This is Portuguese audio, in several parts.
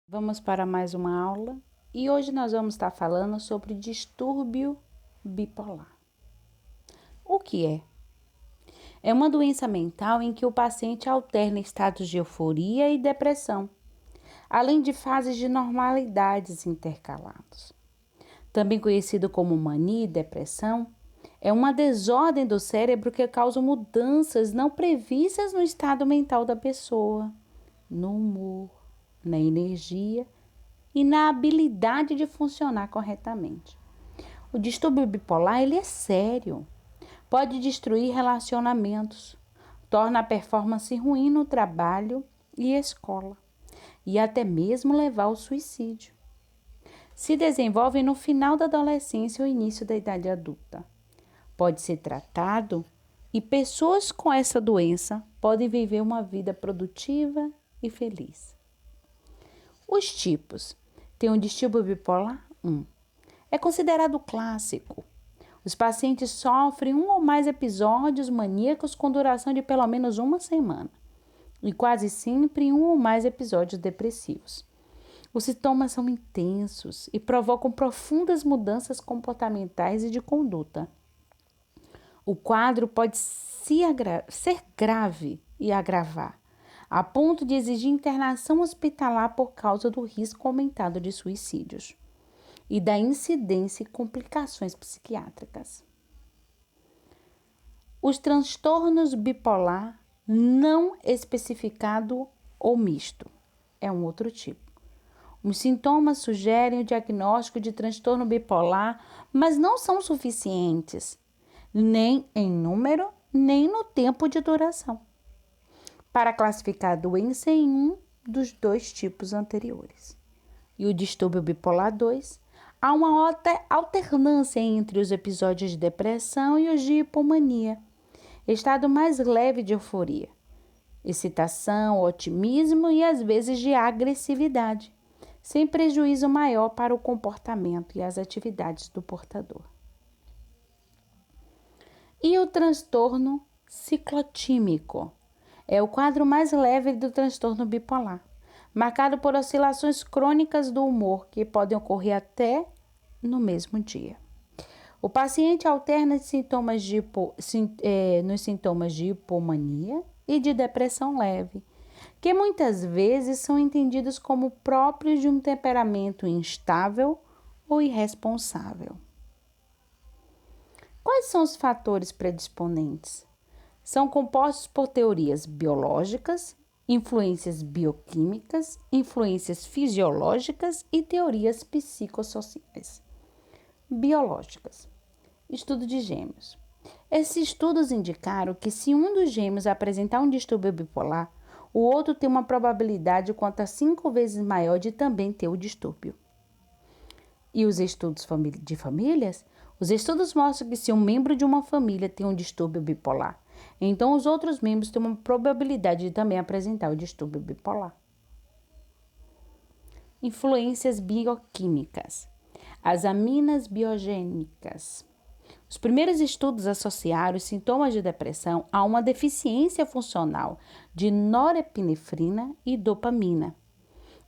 Vamos para mais uma aula e hoje nós vamos estar falando sobre distúrbio bipolar. O que é? É uma doença mental em que o paciente alterna estados de euforia e depressão, além de fases de normalidades intercalados. Também conhecido como mania e depressão, é uma desordem do cérebro que causa mudanças não previstas no estado mental da pessoa, no humor, na energia e na habilidade de funcionar corretamente. O distúrbio bipolar ele é sério, pode destruir relacionamentos, torna a performance ruim no trabalho e escola e até mesmo levar ao suicídio. Se desenvolve no final da adolescência ou início da idade adulta. Pode ser tratado e pessoas com essa doença podem viver uma vida produtiva e feliz. Os tipos. Tem o distúrbio bipolar 1. É considerado clássico. Os pacientes sofrem um ou mais episódios maníacos com duração de pelo menos uma semana e quase sempre um ou mais episódios depressivos. Os sintomas são intensos e provocam profundas mudanças comportamentais e de conduta. O quadro pode ser grave e agravar, a ponto de exigir internação hospitalar por causa do risco aumentado de suicídios e da incidência e complicações psiquiátricas. Os transtornos bipolar não especificado ou misto é um outro tipo. Os sintomas sugerem o diagnóstico de transtorno bipolar, mas não são suficientes, nem em número, nem no tempo de duração, para classificar a doença em um dos dois tipos anteriores. E o distúrbio bipolar 2, há uma alternância entre os episódios de depressão e os de hipomania, estado mais leve de euforia, excitação, otimismo e às vezes de agressividade, sem prejuízo maior para o comportamento e as atividades do portador. E o transtorno ciclotímico é o quadro mais leve do transtorno bipolar, marcado por oscilações crônicas do humor que podem ocorrer até no mesmo dia. O paciente alterna nos sintomas de hipomania e de depressão leve, que muitas vezes são entendidos como próprios de um temperamento instável ou irresponsável. Quais são os fatores predisponentes? São compostos por teorias biológicas, influências bioquímicas, influências fisiológicas e teorias psicossociais. Biológicas. Estudo de gêmeos. Esses estudos indicaram que se um dos gêmeos apresentar um distúrbio bipolar, o outro tem uma probabilidade quanto a 5 vezes maior de também ter o distúrbio. E os estudos de famílias? Os estudos mostram que se um membro de uma família tem um distúrbio bipolar, então os outros membros têm uma probabilidade de também apresentar o distúrbio bipolar. Influências bioquímicas. As aminas biogênicas. Os primeiros estudos associaram os sintomas de depressão a uma deficiência funcional de norepinefrina e dopamina,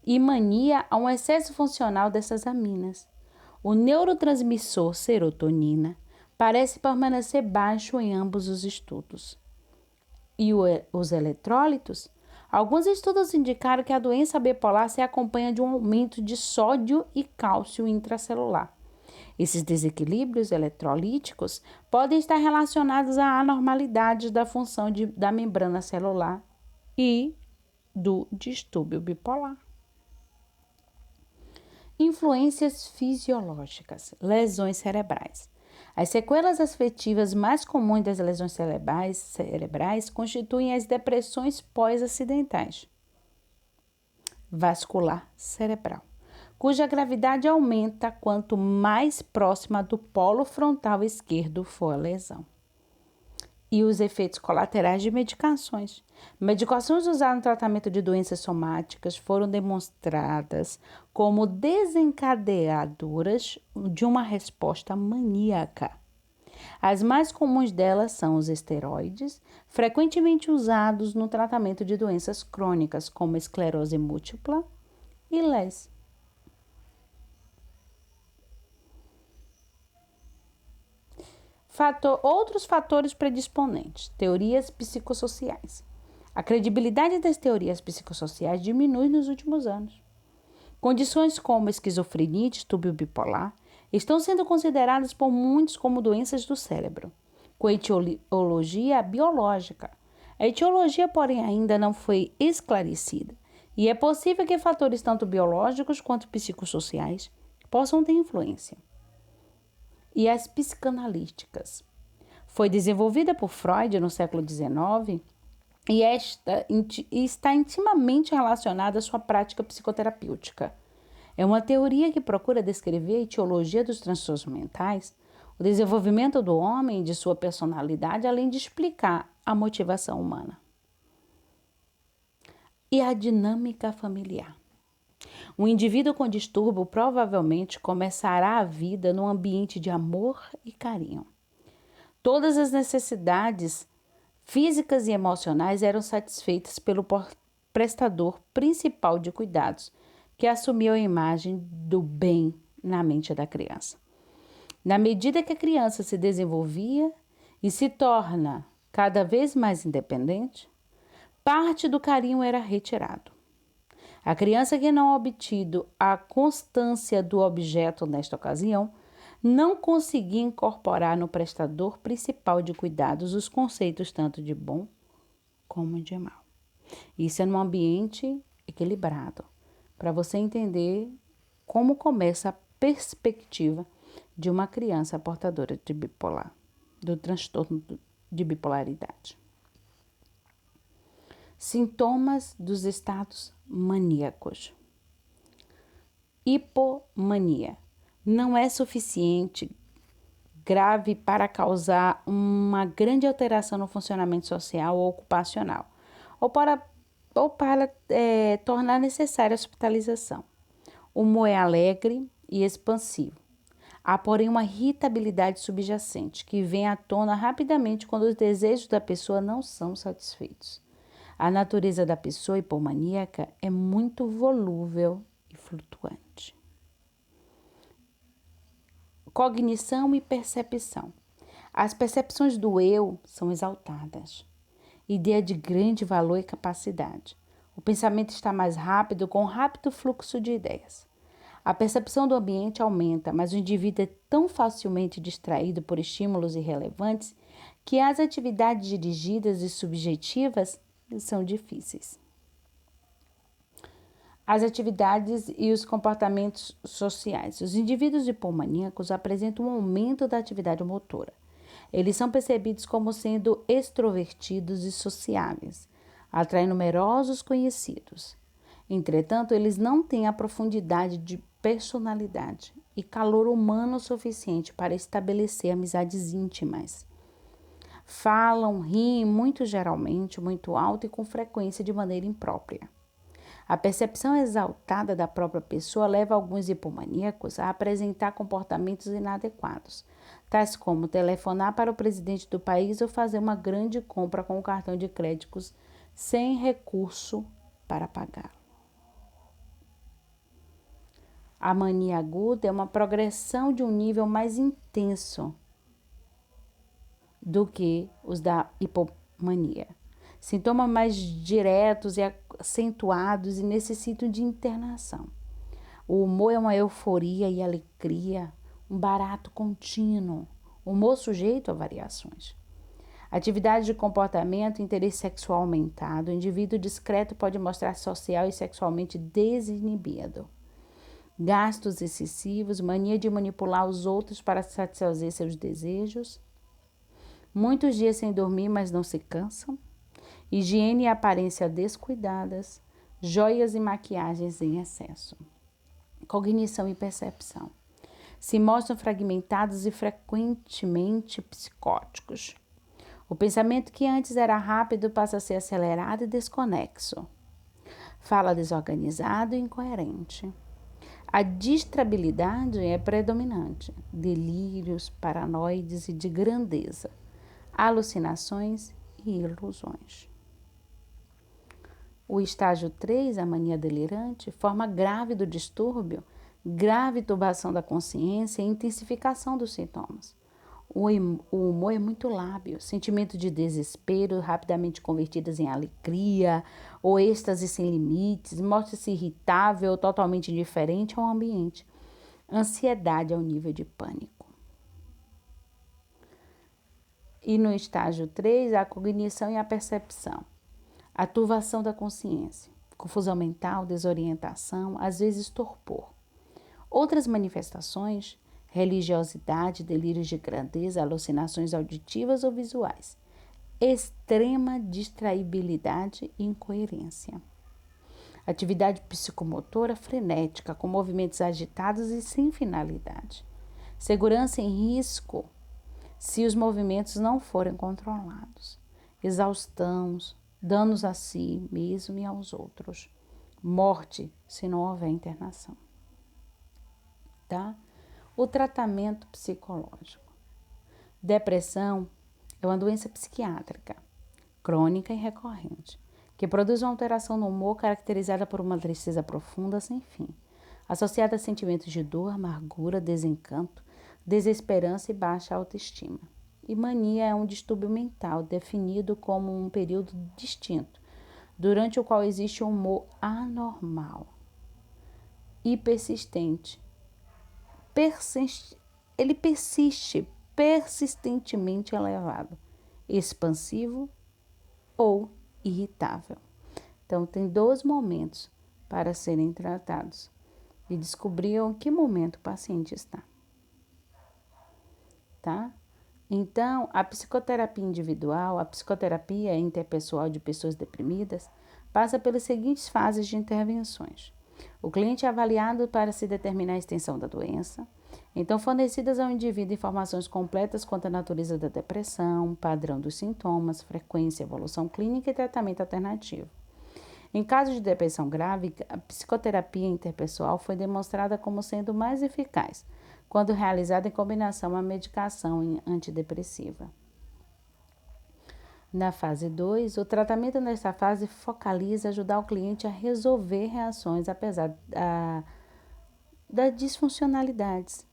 e mania a um excesso funcional dessas aminas. O neurotransmissor serotonina parece permanecer baixo em ambos os estudos. E os eletrólitos? Alguns estudos indicaram que a doença bipolar se acompanha de um aumento de sódio e cálcio intracelular. Esses desequilíbrios eletrolíticos podem estar relacionados a anormalidades da função da membrana celular e do distúrbio bipolar. Influências fisiológicas, lesões cerebrais. As sequelas afetivas mais comuns das lesões cerebrais constituem as depressões pós-acidentais. Vascular cerebral, cuja gravidade aumenta quanto mais próxima do polo frontal esquerdo for a lesão. E os efeitos colaterais de medicações. Medicações usadas no tratamento de doenças somáticas foram demonstradas como desencadeadoras de uma resposta maníaca. As mais comuns delas são os esteroides, frequentemente usados no tratamento de doenças crônicas como esclerose múltipla e Les. Outros fatores predisponentes, teorias psicossociais. A credibilidade das teorias psicossociais diminui nos últimos anos. Condições como esquizofrenia e distúrbio bipolar estão sendo consideradas por muitos como doenças do cérebro, com etiologia biológica. A etiologia, porém, ainda não foi esclarecida, e é possível que fatores tanto biológicos quanto psicossociais possam ter influência. E as psicanalíticas. Foi desenvolvida por Freud no século XIX e está intimamente relacionada à sua prática psicoterapêutica. É uma teoria que procura descrever a etiologia dos transtornos mentais, o desenvolvimento do homem e de sua personalidade, além de explicar a motivação humana. E a dinâmica familiar. Um indivíduo com distúrbio provavelmente começará a vida num ambiente de amor e carinho. Todas as necessidades físicas e emocionais eram satisfeitas pelo prestador principal de cuidados, que assumiu a imagem do bem na mente da criança. Na medida que a criança se desenvolvia e se torna cada vez mais independente, parte do carinho era retirado. A criança que não obtido a constância do objeto nesta ocasião, não conseguia incorporar no prestador principal de cuidados os conceitos tanto de bom como de mal. Isso é num ambiente equilibrado, para você entender como começa a perspectiva de uma criança portadora de bipolar, do transtorno de bipolaridade. Sintomas dos estados maníacos. Hipomania não é suficiente grave para causar uma grande alteração no funcionamento social ou ocupacional, ou para tornar necessária a hospitalização. O humor é alegre e expansivo. Há, porém, uma irritabilidade subjacente que vem à tona rapidamente quando os desejos da pessoa não são satisfeitos. A natureza da pessoa hipomaníaca é muito volúvel e flutuante. Cognição e percepção. As percepções do eu são exaltadas. Ideia de grande valor e capacidade. O pensamento está mais rápido, com um rápido fluxo de ideias. A percepção do ambiente aumenta, mas o indivíduo é tão facilmente distraído por estímulos irrelevantes que as atividades dirigidas e subjetivas são difíceis. As atividades e os comportamentos sociais. Os indivíduos hipomaníacos apresentam um aumento da atividade motora. Eles são percebidos como sendo extrovertidos e sociáveis, atraem numerosos conhecidos. Entretanto, eles não têm a profundidade de personalidade e calor humano suficiente para estabelecer amizades íntimas. Falam, riem muito geralmente, muito alto e com frequência de maneira imprópria. A percepção exaltada da própria pessoa leva alguns hipomaníacos a apresentar comportamentos inadequados, tais como telefonar para o presidente do país ou fazer uma grande compra com o cartão de créditos sem recurso para pagá-lo. A mania aguda é uma progressão de um nível mais intenso do que os da hipomania. Sintomas mais diretos e acentuados e necessitam de internação. O humor é uma euforia e alegria, um barato contínuo, humor sujeito a variações. Atividade de comportamento, interesse sexual aumentado. O indivíduo discreto pode mostrar social e sexualmente desinibido. Gastos excessivos, mania de manipular os outros para satisfazer seus desejos. Muitos dias sem dormir, mas não se cansam. Higiene e aparência descuidadas. Joias e maquiagens em excesso. Cognição e percepção. Se mostram fragmentados e frequentemente psicóticos. O pensamento que antes era rápido passa a ser acelerado e desconexo. Fala desorganizado e incoerente. A distrabilidade é predominante. Delírios, paranoides e de grandeza. Alucinações e ilusões. O estágio 3, a mania delirante, forma grave do distúrbio, grave turbação da consciência e intensificação dos sintomas. O humor é muito lábil, sentimento de desespero rapidamente convertidos em alegria, ou êxtase sem limites, mostra-se irritável ou totalmente indiferente ao ambiente. Ansiedade ao nível de pânico. E no estágio 3, a cognição e a percepção. A turvação da consciência, confusão mental, desorientação, às vezes torpor. Outras manifestações, religiosidade, delírios de grandeza, alucinações auditivas ou visuais, extrema distraibilidade e incoerência. Atividade psicomotora frenética, com movimentos agitados e sem finalidade. Segurança em risco se os movimentos não forem controlados. Exaustão, danos a si mesmo e aos outros. Morte se não houver internação. Tá? O tratamento psicológico. Depressão é uma doença psiquiátrica, crônica e recorrente, que produz uma alteração no humor caracterizada por uma tristeza profunda sem fim, associada a sentimentos de dor, amargura, desencanto, desesperança e baixa autoestima. E mania é um distúrbio mental definido como um período distinto, durante o qual existe um humor anormal e persistente. Ele persiste persistentemente elevado, expansivo ou irritável. Então, tem 2 momentos para serem tratados e descobrir em que momento o paciente está. Tá? Então, a psicoterapia individual, a psicoterapia interpessoal de pessoas deprimidas, passa pelas seguintes fases de intervenções. O cliente é avaliado para se determinar a extensão da doença. Então, fornecidas ao indivíduo informações completas quanto à natureza da depressão, padrão dos sintomas, frequência, evolução clínica e tratamento alternativo. Em caso de depressão grave, a psicoterapia interpessoal foi demonstrada como sendo mais eficaz, quando realizada em combinação à medicação antidepressiva. Na fase 2, o tratamento nesta fase focaliza ajudar o cliente a resolver reações apesar das disfuncionalidades.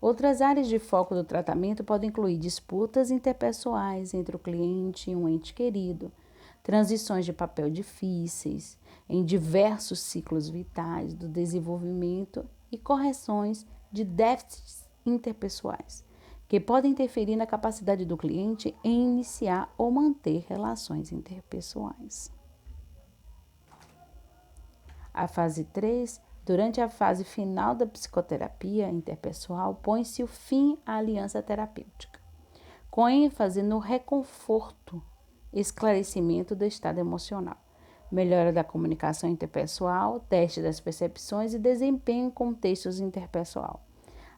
Outras áreas de foco do tratamento podem incluir disputas interpessoais entre o cliente e um ente querido, transições de papel difíceis em diversos ciclos vitais do desenvolvimento e correções de déficits interpessoais, que podem interferir na capacidade do cliente em iniciar ou manter relações interpessoais. A fase 3, durante a fase final da psicoterapia interpessoal, põe-se o fim à aliança terapêutica, com ênfase no reconforto, esclarecimento do estado emocional, melhora da comunicação interpessoal, teste das percepções e desempenho em contextos interpessoal.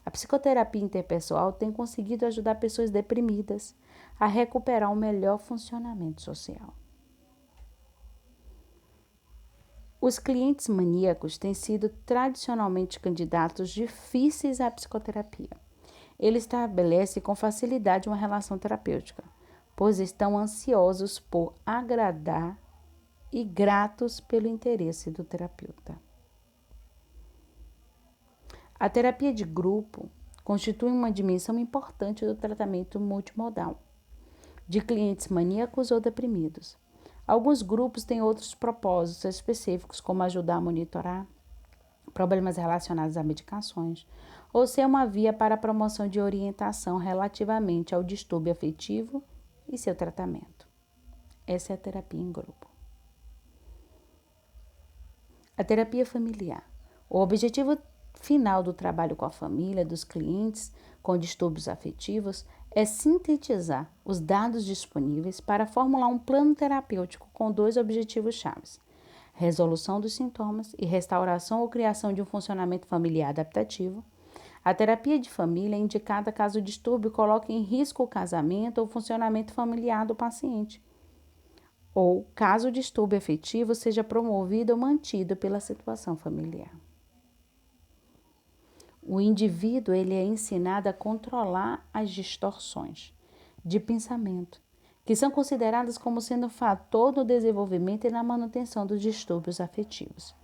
A psicoterapia interpessoal tem conseguido ajudar pessoas deprimidas a recuperar um melhor funcionamento social. Os clientes maníacos têm sido tradicionalmente candidatos difíceis à psicoterapia. Eles estabelecem com facilidade uma relação terapêutica, pois estão ansiosos por agradar e gratos pelo interesse do terapeuta. A terapia de grupo constitui uma dimensão importante do tratamento multimodal de clientes maníacos ou deprimidos. Alguns grupos têm outros propósitos específicos, como ajudar a monitorar problemas relacionados a medicações, ou ser uma via para a promoção de orientação relativamente ao distúrbio afetivo e seu tratamento. Essa é a terapia em grupo. A terapia familiar. O objetivo final do trabalho com a família dos clientes com distúrbios afetivos é sintetizar os dados disponíveis para formular um plano terapêutico com 2 objetivos chaves: resolução dos sintomas e restauração ou criação de um funcionamento familiar adaptativo. A terapia de família é indicada caso o distúrbio coloque em risco o casamento ou o funcionamento familiar do paciente, ou caso o distúrbio afetivo seja promovido ou mantido pela situação familiar. O indivíduo ele é ensinado a controlar as distorções de pensamento que são consideradas como sendo fator no desenvolvimento e na manutenção dos distúrbios afetivos.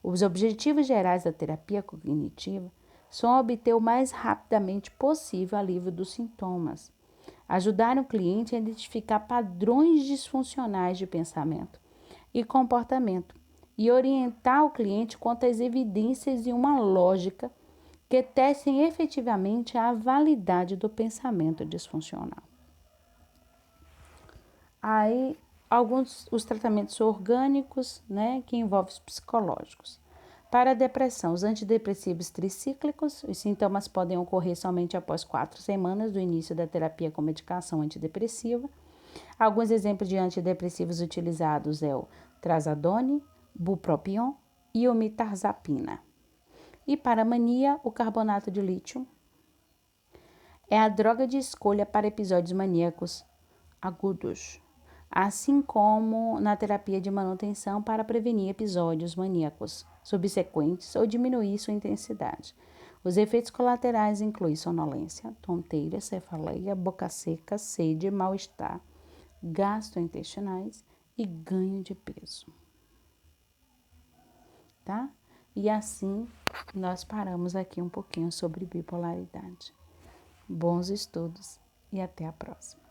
Os objetivos gerais da terapia cognitiva são obter o mais rapidamente possível o alívio dos sintomas, ajudar o cliente a identificar padrões disfuncionais de pensamento e comportamento e orientar o cliente quanto às evidências de uma lógica que testem efetivamente a validade do pensamento disfuncional. Aí, os tratamentos orgânicos, que envolvem os psicológicos. Para a depressão, os antidepressivos tricíclicos, os sintomas podem ocorrer somente após 4 semanas do início da terapia com medicação antidepressiva. Alguns exemplos de antidepressivos utilizados é o trazodone, bupropion e o mirtazapina. E para a mania, o carbonato de lítio é a droga de escolha para episódios maníacos agudos, assim como na terapia de manutenção para prevenir episódios maníacos subsequentes ou diminuir sua intensidade. Os efeitos colaterais incluem sonolência, tonteira, cefaleia, boca seca, sede, mal-estar, gastrointestinais e ganho de peso. Tá? E assim nós paramos aqui um pouquinho sobre bipolaridade. Bons estudos e até a próxima.